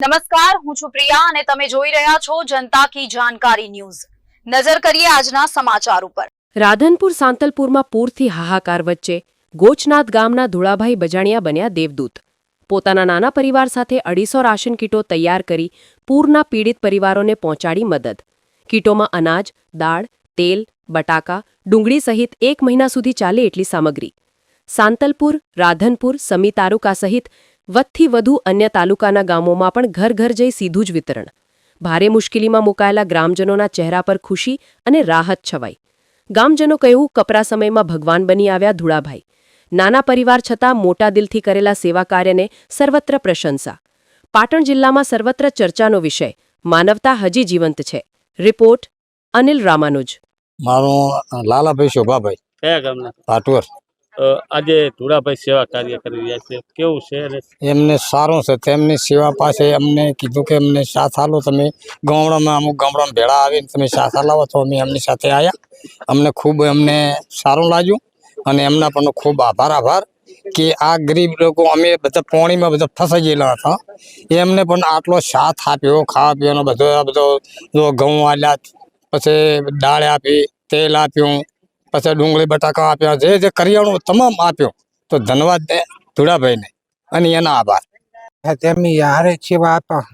નમસ્કાર, હું છું પ્રિયા અને તમે જોઈ રહ્યા છો જનતા કી જાણકારી ન્યૂઝ। નજર કરીએ આજના સમાચાર ઉપર। રાધનપુર સાંતલપુરમાં પૂરથી હાહાકાર વચ્ચે ગોચનાથ ગામના ધુળાભાઈ બજાણિયા બન્યા દેવદૂત। પોતાના નાના પરિવાર સાથે 250 રાશન કીટો તૈયાર કરી પૂરના પીડિત પરિવારોને પહોંચાડી મદદ। કીટોમાં અનાજ, દાળ, તેલ, બટાકા, ડુંગળી સહિત 1 મહિના સુધી ચાલે એટલી સામગ્રી। સાંતલપુર, રાધનપુર, સમી તાલુકા સહિત વધથી વધુ અન્ય તાલુકાના ગામોમાં પણ ઘર ઘર જઈ સીધું જ વિતરણ। ભારે મુશ્કેલીમાં મુકાયેલા ગ્રામજનોના ચહેરા પર ખુશી અને રાહત છવાઈ। ગામજનો કહ્યું, કપરા સમયમાં ભગવાન બની આવ્યા ધુળાભાઈ। નાના પરિવાર છતાં મોટા દિલથી કરેલા સેવા કાર્યને સર્વત્ર પ્રશંસા। પાટણ જિલ્લામાં સર્વત્ર ચર્ચાનો વિષય, માનવતા હજી જીવંત છે। રિપોર્ટ અનિલ રામાનુજ। મારો લાલાભાઈ શોભાભાઈ, કયા ગામના? પાટવર। આજે ધુળાભાઈ સેવા કાર્ય કરી રહ્યા છે, કેવું છે? એમને સારું છે। તેમની સેવા પાસે અમને કીધું કે અમને સાથ આલો, તમે ગામડામાં અમુક ગામડામાં ભેળા આવીને તમે સાથ આલાવો, તો અમે એમની સાથે આવ્યા। અમને ખૂબ સારું લાગ્યું અને એમના પણ ખૂબ આભાર કે આ ગરીબ લોકો અમે બધા પાણીમાં બધા ફસાઈ ગયેલા હતા, એમને પણ આટલો સાથ આપ્યો। ખાવા પીવાનો બધો ઘઉં આલ્યા, પછી દાળ આપી, તેલ આપ્યું, પછી ડુંગળી બટાકા આપ્યા, જે કરિયાણું તમામ આપ્યો। તો ધન્યવાદ ધુળાભાઈને અને એના આભાર। તેમની હારે સેવા આપા।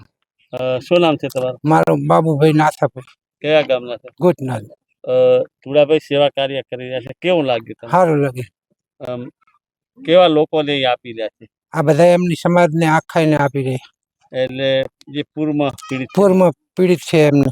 શું નામ છે તમારું? મારું બાબુભાઈ નાથાભાઈ, કયા ગામના છે? ગોચનાથ। ધુળાભાઈ સેવા કાર્ય કરી રહ્યા છે, કેવું લાગ્યું તમને? સારું લાગે। કેવા લોકોને આપી રહ્યા છે? આ બધા એમની સમાજને આખાઈને આપી રહ્યા। એટલે જે પૂરમાં પીડિત પૂરમાં પીડિત છે એમને।